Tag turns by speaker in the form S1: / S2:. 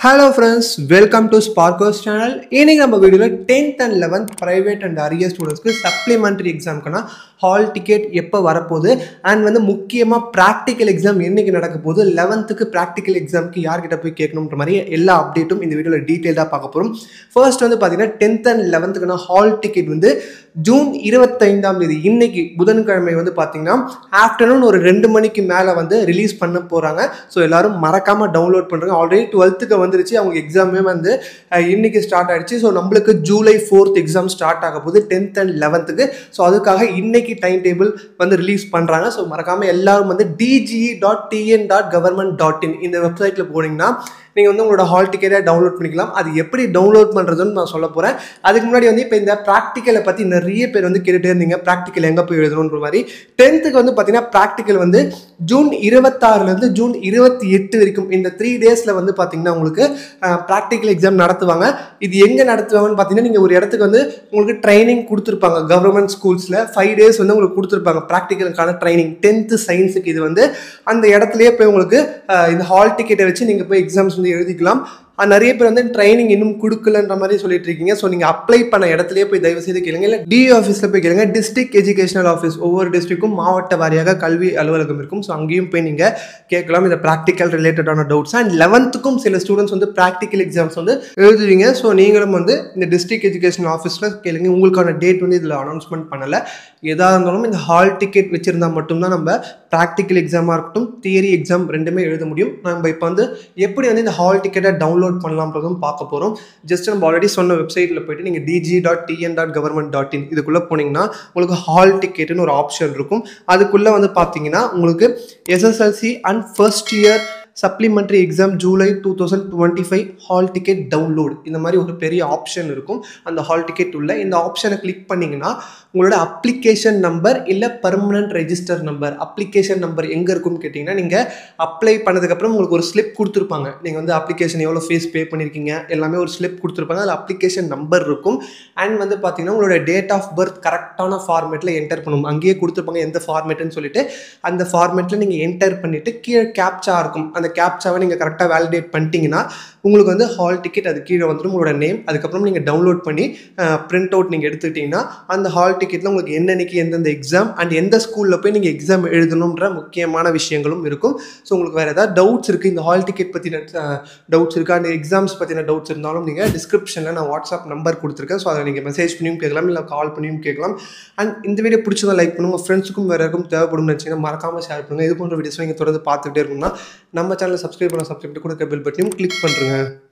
S1: Hello friends, welcome to Sparkos channel. இன்னைக்கு நம்ம வீடியோல 10th and 11th private and arrear ஸ்டூடண்ட்ஸ்க்கு supplementary examக்கான ஹால் டிக்கெட் எப்போ வரப்போகுது அண்ட் வந்து முக்கியமாக ப்ராக்டிக்கல் எக்ஸாம் என்னைக்கு நடக்க போகுது 11th ப்ராக்டிக்கல் எக்ஸாமுக்கு யார்கிட்ட போய் கேட்கணுன்ற மாதிரி எல்லா அப்டேட்டும் இந்த வீடியோவில் டீட்டெயிலாக பார்க்க போகிறோம். ஃபர்ஸ்ட் வந்து பார்த்தீங்கன்னா 10th and 11th hall ticket வந்து ஜூன் 25ஆம் தேதி இன்னைக்கு புதன்கிழமை வந்து பார்த்தீங்கன்னா ஆஃப்டர்நூன் ஒரு 2 மணிக்கு மேலே வந்து ரிலீஸ் பண்ண போகிறாங்க. ஸோ எல்லாரும் மறக்காமல் டவுன்லோட் பண்ணுறாங்க. ஆல்ரெடி 12th வந்துருச்சு, அவங்க எக்ஸாமே வந்து இன்னைக்கு ஸ்டார்ட் ஆயிடுச்சு. ஸோ நம்மளுக்கு ஜூலை 4th எக்ஸாம் ஸ்டார்ட் ஆக போகுது 10th and 11th. ஸோ அதுக்காக இன்னைக்கு டைம் டேபிள் வந்து ரிலீஸ் பண்ணுறாங்க. ஸோ மறக்காமல் எல்லாரும் வந்து dge.tn.government.in இந்த வெப்சைட்டில் போனீங்கன்னா நீங்கள் வந்து உங்களோட ஹால் டிக்கெட்டை டவுன்லோட் பண்ணிக்கலாம். அது எப்படி டவுன்லோட் பண்ணுறதுன்னு நான் சொல்ல போகிறேன். அதுக்கு முன்னாடி வந்து இப்போ இந்த ப்ராக்டிக்கலை பற்றி நிறைய பேர் வந்து கேட்டுகிட்டே இருந்தீங்க, ப்ராக்டிக்கல் எங்கே போய் எழுதணுன்ற மாதிரி. 10th வந்து பார்த்தீங்கன்னா ப்ராக்டிக்கல் வந்து ஜூன் 26லேருந்து ஜூன் 28 வரைக்கும் இந்த 3 டேஸில் வந்து பார்த்தீங்கன்னா உங்களுக்கு ப்ராக்டிக்கல் எக்ஸாம் நடத்துவாங்க. இது எங்கே நடத்துவாங்கன்னு பார்த்தீங்கன்னா நீங்கள் ஒரு இடத்துக்கு வந்து உங்களுக்கு ட்ரைனிங் கொடுத்துருப்பாங்க. கவர்மெண்ட் ஸ்கூல்ஸில் 5 days வந்து உங்களுக்கு கொடுத்துருப்பாங்க ப்ராக்டிக்கலுக்கான ட்ரைனிங். 10th சயின்ஸுக்கு இது வந்து அந்த இடத்துலையே போய் உங்களுக்கு இந்த ஹால் டிக்கெட்டை வச்சு நீங்கள் போய் எக்ஸாம்ஸ் எழுதிக்கலாம். நிறைய பேர் வந்து ட்ரைனிங் இன்னும் கொடுக்கலன்ற மாதிரி சொல்லிட்டு இருக்கீங்க. ஸோ நீங்கள் அப்ளை பண்ண இடத்துலயே போய் தயவு செய்து கேளுங்க, இல்லை டிஇ ஆஃபீஸில் போய் கேளுங்க. டிஸ்ட்ரிக்ட் எஜுகேஷனல் ஆஃபீஸ் ஒவ்வொரு டிஸ்ட்ரிக்டும் மாவட்ட வாரியாக கல்வி அலுவலகம் இருக்கும். ஸோ அங்கேயும் போய் நீங்கள் கேட்கலாம் இந்த ப்ராக்டிக்கல் ரிலேட்டடான டவுட்ஸ். அண்ட் 11th சில ஸ்டூடெண்ட்ஸ் வந்து ப்ராக்டிக்கல் எக்ஸாம்ஸ் வந்து எழுதுவீங்க. ஸோ நீங்களும் வந்து இந்த டிஸ்ட்ரிக்ட் எஜுகேஷனல் ஆஃபீஸில் கேளுங்க. உங்களுக்கான டேட் வந்து இதில் அனௌன்ஸ்மெண்ட் பண்ணலை. எதாக இருந்தாலும் இந்த ஹால் டிக்கெட் வச்சுருந்தா மட்டும்தான் நம்ம ப்ராக்டிக்கல் எக்ஸாமாக இருக்கட்டும் தியரி எக்ஸாம் ரெண்டுமே எழுத முடியும். நம்ம இப்போ வந்து எப்படி வந்து இந்த ஹால் டிக்கெட்டை டவுன்லோட் பண்ணலாம்ன்றதும் பார்க்க போகிறோம். ஜஸ்ட் நம்ம ஆல்ரெடி சொன்ன வெப்சைட்டில் போய்ட்டு நீங்கள் dge.tn.government.in இதுக்குள்ளே போனீங்கன்னா உங்களுக்கு ஹால் டிக்கெட்டுன்னு ஒரு ஆப்ஷன் இருக்கும். அதுக்குள்ளே வந்து பார்த்தீங்கன்னா உங்களுக்கு SSLC and first year supplementary exam July 2025 hall ticket download இந்த மாதிரி ஒரு பெரிய ஆப்ஷன் இருக்கும். அந்த ஹால் டிக்கெட் உள்ள இந்த ஆப்ஷனை கிளிக் பண்ணிங்கன்னா உங்களோட அப்ளிகேஷன் நம்பர் இல்லை permanent register number. Application number எங்கே இருக்குன்னு கேட்டிங்கன்னா நீங்கள் அப்ளை பண்ணதுக்கப்புறம் உங்களுக்கு ஒரு ஸ்லிப் கொடுத்துருப்பாங்க. நீங்கள் வந்து அப்ளிகேஷன் எவ்வளோ ஃபீஸ் பே பண்ணியிருக்கீங்க எல்லாமே ஒரு ஸ்லிப் கொடுத்துருப்பாங்க. அதில் அப்ளிகேஷன் நம்பர் இருக்கும். அண்ட் வந்து பார்த்தீங்கன்னா உங்களோட டேட் ஆஃப் பர்த் கரெக்டான ஃபார்மேட்டில் என்டர் பண்ணணும். அங்கேயே கொடுத்துருப்பாங்க எந்த ஃபார்மேட்டுன்னு சொல்லிட்டு அந்த ஃபார்மேட்டில் நீங்கள் என்டர் பண்ணிவிட்டு கீழே கேப்சா இருக்கும். அந்த கேப்சாவை நீங்கள் கரெக்டாக வேலிடேட் பண்ணிட்டீங்கன்னா உங்களுக்கு வந்து ஹால் டிக்கெட் அது கீழே வந்துடும் உங்களோட நேம். அதுக்கப்புறம் நீங்கள் டவுன்லோட் பண்ணி பிரிண்ட் அவுட் நீங்கள் எடுத்துக்கிட்டிங்கன்னா அந்த ஹால் டிக்கெட்டில் உங்களுக்கு என்னன்னைக்கு எந்தெந்த எக்ஸாம் அண்ட் எந்த ஸ்கூலில் போய் நீங்கள் எக்ஸாம் எழுதணுன்ற முக்கியமான விஷயங்களும் இருக்கும். ஸோ உங்களுக்கு வேறு ஏதாவது டவுட்ஸ் இருக்குது, இந்த ஹால் டிக்கெட் பற்றின டவுட்ஸ் இருக்குது, அந்த எக்ஸாம்ஸ் பற்றின டவுட்ஸ் இருந்தாலும் நீங்கள் டிஸ்கிரிப்ஷனில் நான் வாட்ஸ்அப் நம்பர் கொடுத்துருக்கேன். ஸோ அதை நீங்கள் மெசேஜ் பண்ணியும் கேட்கலாம், இல்லை கால் பண்ணியும் கேட்கலாம். அண்ட் இந்த வீடியோ பிடிச்சதை லைக் பண்ணுங்கள். உங்கள் ஃப்ரெண்ட்ஸுக்கும் வேறு யாருக்கும் தேவைப்படும் நினச்சிங்கன்னா மறக்காமல் ஷேர் பண்ணுங்கள். இது போன்ற வீடியோஸ் நீங்கள் தொடர்ந்து பார்த்துக்கிட்டே இருக்கணும்னா நம்ம சேனலை சப்ஸ்கிரைப் பண்ண கூட பெல் பட்டனையும் கிளிக் பண்ணுறேங்க.